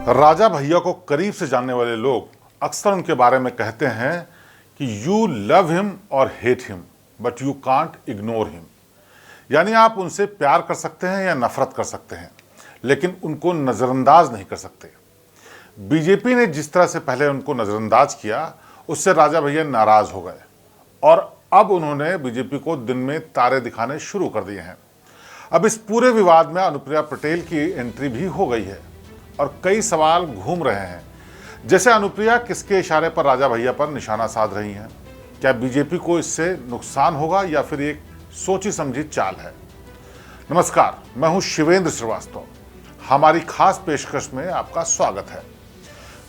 राजा भैया को करीब से जानने वाले लोग अक्सर उनके बारे में कहते हैं कि यू लव हिम और hate him but you can't ignore him. यानी आप उनसे प्यार कर सकते हैं या नफरत कर सकते हैं, लेकिन उनको नज़रअंदाज नहीं कर सकते। बीजेपी ने जिस तरह से पहले उनको नज़रअंदाज किया, उससे राजा भैया नाराज हो गए और अब उन्होंने बीजेपी को दिन में तारे दिखाने शुरू कर दिए हैं। अब इस पूरे विवाद में अनुप्रिया पटेल की एंट्री भी हो गई है और कई सवाल घूम रहे हैं, जैसे अनुप्रिया किसके इशारे पर राजा भैया पर निशाना साध रही हैं। क्या बीजेपी को इससे नुकसान होगा या फिर एक सोची समझी चाल है? नमस्कार, मैं हूं शिवेंद्र श्रीवास्तव। हमारी खास पेशकश में आपका स्वागत है।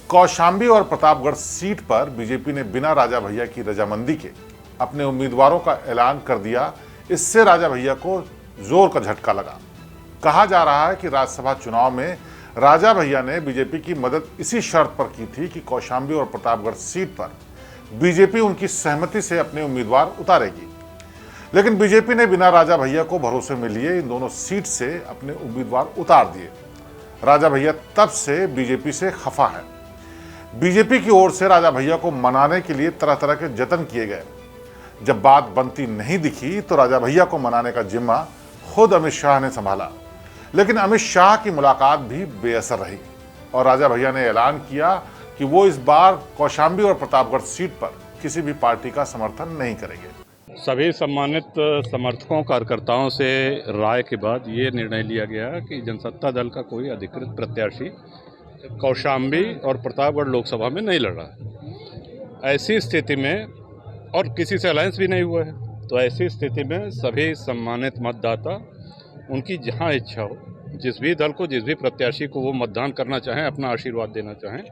कौशाम्बी और प्रतापगढ़ सीट पर बीजेपी ने बिना राजा भैया की रजामंदी के अपने उम्मीदवारों का ऐलान कर दिया। इससे राजा भैया को जोर का झटका लगा। कहा जा रहा है कि राज्यसभा चुनाव में राजा भैया ने बीजेपी की मदद इसी शर्त पर की थी कि कौशाम्बी और प्रतापगढ़ सीट पर बीजेपी उनकी सहमति से अपने उम्मीदवार उतारेगी। लेकिन बीजेपी ने बिना राजा भैया को भरोसे में लिए इन दोनों सीट से अपने उम्मीदवार उतार दिए। राजा भैया तब से बीजेपी से खफा है। बीजेपी की ओर से राजा भैया को मनाने के लिए तरह तरह के जतन किए गए। जब बात बनती नहीं दिखी तो राजा भैया को मनाने का जिम्मा खुद अमित शाह ने संभाला, लेकिन अमित शाह की मुलाकात भी बेअसर रही और राजा भैया ने ऐलान किया कि वो इस बार कौशाम्बी और प्रतापगढ़ सीट पर किसी भी पार्टी का समर्थन नहीं करेंगे। सभी सम्मानित समर्थकों कार्यकर्ताओं से राय के बाद ये निर्णय लिया गया कि जनसत्ता दल का कोई अधिकृत प्रत्याशी कौशाम्बी और प्रतापगढ़ लोकसभा में नहीं लड़ रहा है। ऐसी स्थिति में, और किसी से अलायंस भी नहीं हुआ है, तो ऐसी स्थिति में सभी सम्मानित मतदाता उनकी जहां इच्छा हो, जिस भी दल को, जिस भी प्रत्याशी को वो मतदान करना चाहें, अपना आशीर्वाद देना चाहें,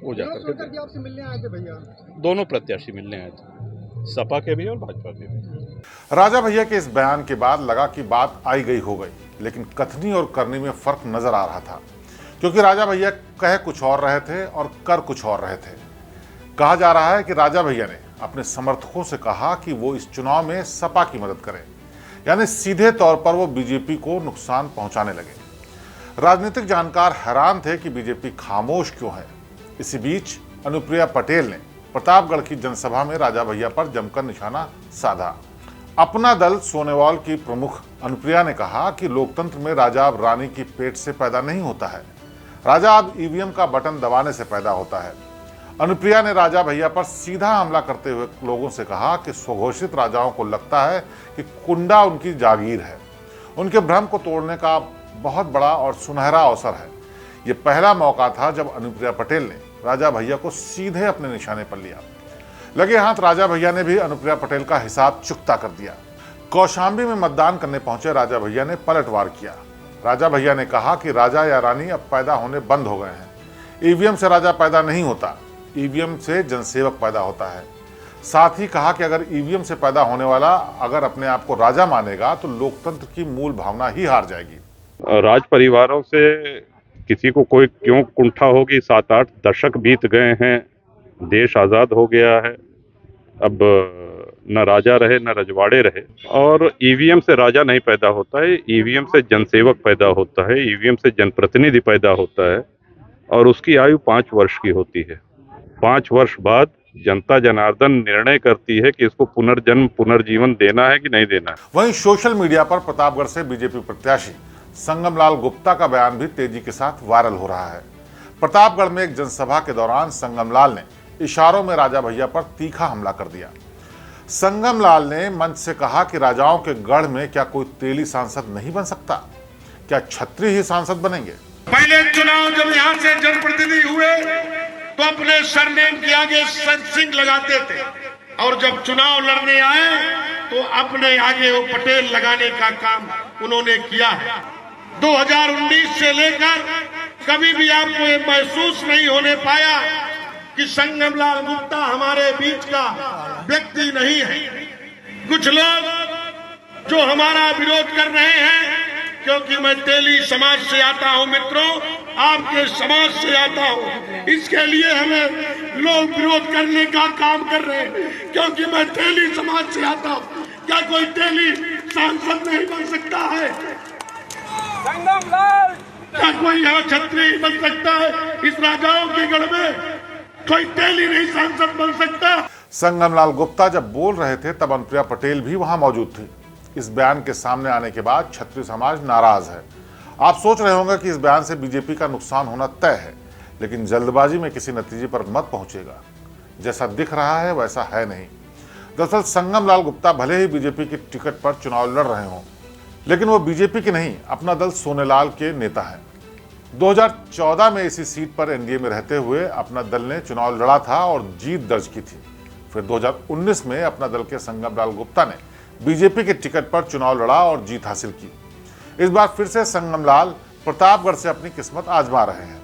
वो जाकर के आपसे मिलने आए थे भैया? दोनों प्रत्याशी मिलने आए थे, सपा के भी और भाजपा के भी। राजा भैया के इस बयान के बाद लगा कि बात आई गई हो गई, लेकिन कथनी और करनी में फर्क नजर आ रहा था, क्योंकि राजा भैया कह कुछ और रहे थे और कर कुछ और रहे थे। कहा जा रहा है कि राजा भैया ने अपने समर्थकों से कहा कि वो इस चुनाव में सपा की मदद करें, यानी सीधे तौर पर वो बीजेपी को नुकसान पहुंचाने लगे। राजनीतिक जानकार हैरान थे कि बीजेपी खामोश क्यों है। इसी बीच अनुप्रिया पटेल ने प्रतापगढ़ की जनसभा में राजा भैया पर जमकर निशाना साधा। अपना दल सोनेवाल की प्रमुख अनुप्रिया ने कहा कि लोकतंत्र में राजा अब रानी की पेट से पैदा नहीं होता है, राजा अब ईवीएम का बटन दबाने से पैदा होता है। अनुप्रिया ने राजा भैया पर सीधा हमला करते हुए लोगों से कहा कि स्वघोषित राजाओं को लगता है कि कुंडा उनकी जागीर है। उनके भ्रम को तोड़ने का बहुत बड़ा और सुनहरा अवसर है। ये पहला मौका था जब अनुप्रिया पटेल ने राजा भैया को सीधे अपने निशाने पर लिया। लगे हाथ राजा भैया ने भी अनुप्रिया पटेल का हिसाब चुकता कर दिया। कौशाम्बी में मतदान करने पहुंचे राजा भैया ने पलटवार किया। राजा भैया ने कहा कि राजा या रानी अब पैदा होने बंद हो गए हैं। ईवीएम से राजा पैदा नहीं होता, ईवीएम से जनसेवक पैदा होता है। साथ ही कहा कि अगर ईवीएम से पैदा होने वाला अगर अपने आप को राजा मानेगा तो लोकतंत्र की मूल भावना ही हार जाएगी। राज परिवारों से किसी को कोई क्यों कुंठा होगी? 7-8 दशक बीत गए हैं, देश आज़ाद हो गया है, अब न राजा रहे न रजवाड़े रहे। और ईवीएम से राजा नहीं पैदा होता है, ईवीएम से जनसेवक पैदा होता है, ईवीएम से जनप्रतिनिधि पैदा होता है और उसकी आयु 5 वर्ष की होती है। 5 वर्ष बाद जनता जनार्दन निर्णय करती है कि इसको पुनर्जन्म पुनर्जीवन देना है कि नहीं देना है। वहीं सोशल मीडिया पर प्रतापगढ़ से बीजेपी प्रत्याशी संगमलाल गुप्ता का बयान भी तेजी के साथ वायरल हो रहा है। प्रतापगढ़ में एक जनसभा के दौरान संगमलाल ने इशारों में राजा भैया पर तीखा हमला कर दिया। संगमलाल ने मंच से कहा कि राजाओं के गढ़ में क्या कोई तेली सांसद नहीं बन सकता? क्या छत्री ही सांसद बनेंगे? पहले चुनाव जब यहाँ से जनप्रतिनिधि हुए तो अपने सरनेम के आगे सिंह लगाते थे, और जब चुनाव लड़ने आए तो अपने आगे वो पटेल लगाने का काम उन्होंने किया है। 2019 से लेकर कभी भी आपको ये महसूस नहीं होने पाया कि संगमलाल गुप्ता हमारे बीच का व्यक्ति नहीं है। कुछ लोग जो हमारा विरोध कर रहे हैं, क्योंकि मैं तेली समाज से आता हूं मित्रों, आपके समाज से आता हूं, इसके लिए हमें लोग विरोध करने का काम कर रहे हैं, क्योंकि मैं तेली समाज से आता हूं। क्या कोई तेली सांसद नहीं बन सकता है? क्या कोई यहाँ छत्री बन सकता है? इस राजाओं के गढ़ में कोई तेल ही नहीं सांसद बन सकता। संगमलाल गुप्ता जब बोल रहे थे तब अनुप्रिया पटेल भी वहां मौजूद थी। इस बयान के सामने आने के बाद क्षत्रिय समाज नाराज है। आप सोच रहे होंगे कि इस बयान से बीजेपी का नुकसान होना तय है, लेकिन जल्दबाजी में किसी नतीजे पर मत पहुंचेगा। जैसा दिख रहा है वैसा है नहीं। दरअसल संगमलाल गुप्ता भले ही बीजेपी की टिकट पर चुनाव लड़ रहे हों, लेकिन वो बीजेपी के नहीं, अपना दल सोनेलाल के नेता हैं। 2014 में इसी सीट पर एनडीए में रहते हुए अपना दल ने चुनाव लड़ा था और जीत दर्ज की थी। फिर 2019 में अपना दल के संगमलाल गुप्ता ने बीजेपी के टिकट पर चुनाव लड़ा और जीत हासिल की। इस बार फिर से संगमलाल प्रतापगढ़ से अपनी किस्मत आजमा रहे हैं।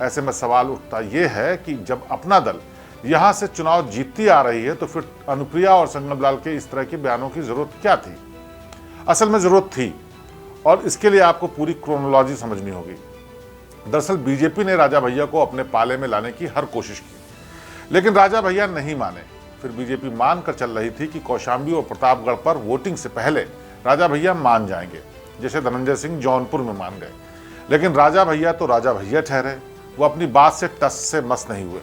ऐसे में सवाल उठता यह है कि जब अपना दल यहां से चुनाव जीतती आ रही है तो फिर अनुप्रिया और संगमलाल के इस तरह के बयानों की जरूरत क्या थी? असल में जरूरत थी, और इसके लिए आपको पूरी क्रोनोलॉजी समझनी होगी। दरअसल बीजेपी ने राजा भैया को अपने पाले में लाने की हर कोशिश की, लेकिन राजा भैया नहीं माने। फिर बीजेपी मानकर चल रही थी कि कौशाम्बी और प्रतापगढ़ पर वोटिंग से पहले राजा भैया मान जाएंगे, जैसे धनंजय सिंह जौनपुर में मान गए। लेकिन राजा भैया तो राजा भैया ठहरे, वो अपनी बात से टस से मस नहीं हुए।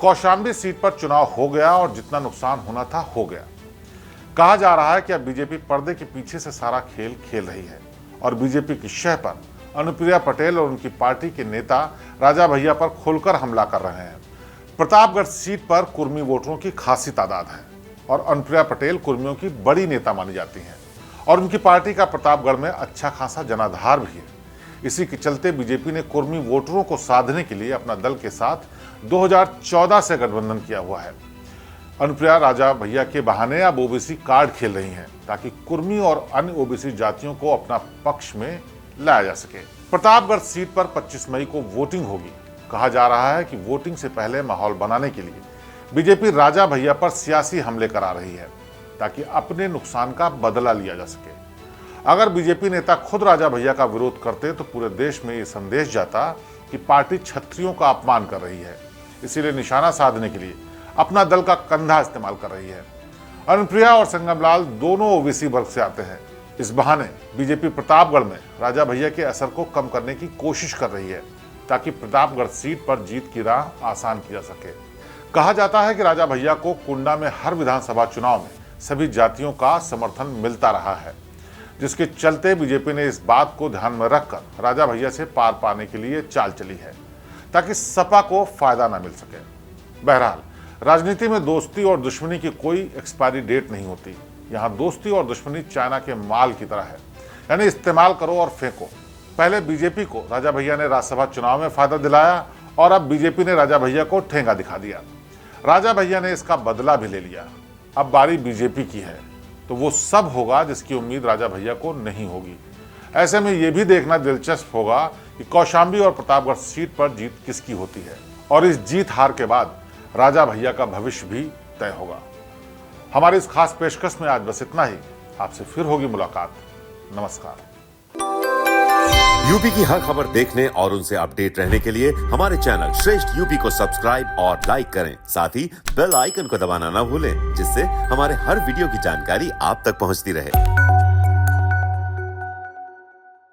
कौशाम्बी सीट पर चुनाव हो गया और जितना नुकसान होना था हो गया। कहा जा रहा है कि अब बीजेपी पर्दे के पीछे से सारा खेल खेल रही है और बीजेपी की शह पर अनुप्रिया पटेल और उनकी पार्टी के नेता राजा भैया पर खुलकर हमला कर रहे हैं। प्रतापगढ़ सीट पर कुर्मी वोटरों की खासी तादाद है और अनुप्रिया पटेल कुर्मियों की बड़ी नेता मानी जाती हैं और उनकी पार्टी का प्रतापगढ़ में अच्छा खासा जनाधार भी है। इसी के चलते बीजेपी ने कुर्मी वोटरों को साधने के लिए अपना दल के साथ 2014 से गठबंधन किया हुआ है। अनुप्रिया राजा भैया के बहाने अब ओबीसी कार्ड खेल रही हैं ताकि कुर्मी और अन्य ओबीसी जातियों को अपना पक्ष में लाया जा सके। प्रतापगढ़ सीट पर 25 मई को वोटिंग होगी। कहा जा रहा है कि वोटिंग से पहले माहौल बनाने के लिए बीजेपी राजा भैया पर सियासी हमले करा रही है ताकि अपने नुकसान का बदला लिया जा सके। अगर बीजेपी नेता खुद राजा भैया का विरोध करते तो पूरे देश में ये संदेश जाता कि पार्टी क्षत्रियों का अपमान कर रही है, इसीलिए निशाना साधने के लिए अपना दल का कंधा इस्तेमाल कर रही है। अनुप्रिया और संगमलाल दोनों ओबीसी वर्ग से आते हैं। इस बहाने बीजेपी प्रतापगढ़ में राजा भैया के असर को कम करने की कोशिश कर रही है ताकि प्रतापगढ़ सीट पर जीत की राह आसान की जा सके। कहा जाता है कि राजा भैया को कुंडा में हर विधानसभा चुनाव में सभी जातियों का समर्थन मिलता रहा है, जिसके चलते बीजेपी ने इस बात को ध्यान में रखकर राजा भैया से पार पाने के लिए चाल चली है ताकि सपा को फायदा न मिल सके। बहरहाल राजनीति में दोस्ती और दुश्मनी की कोई एक्सपायरी डेट नहीं होती। यहाँ दोस्ती और दुश्मनी चाइना के माल की तरह है, यानी इस्तेमाल करो और फेंको। पहले बीजेपी को राजा भैया ने राज्यसभा चुनाव में फायदा दिलाया और अब बीजेपी ने राजा भैया को ठेंगा दिखा दिया। राजा भैया ने इसका बदला भी ले लिया। अब बारी बीजेपी की है, तो वो सब होगा जिसकी उम्मीद राजा भैया को नहीं होगी। ऐसे में ये भी देखना दिलचस्प होगा कि कौशाम्बी और प्रतापगढ़ सीट पर जीत किसकी होती है और इस जीत हार के बाद राजा भैया का भविष्य भी तय होगा। हमारी इस खास पेशकश में आज बस इतना ही। आपसे फिर होगी मुलाकात। नमस्कार। यूपी की हर खबर देखने और उनसे अपडेट रहने के लिए हमारे चैनल श्रेष्ठ यूपी को सब्सक्राइब और लाइक करें। साथ ही बेल आइकन को दबाना ना भूलें, जिससे हमारे हर वीडियो की जानकारी आप तक पहुंचती रहे।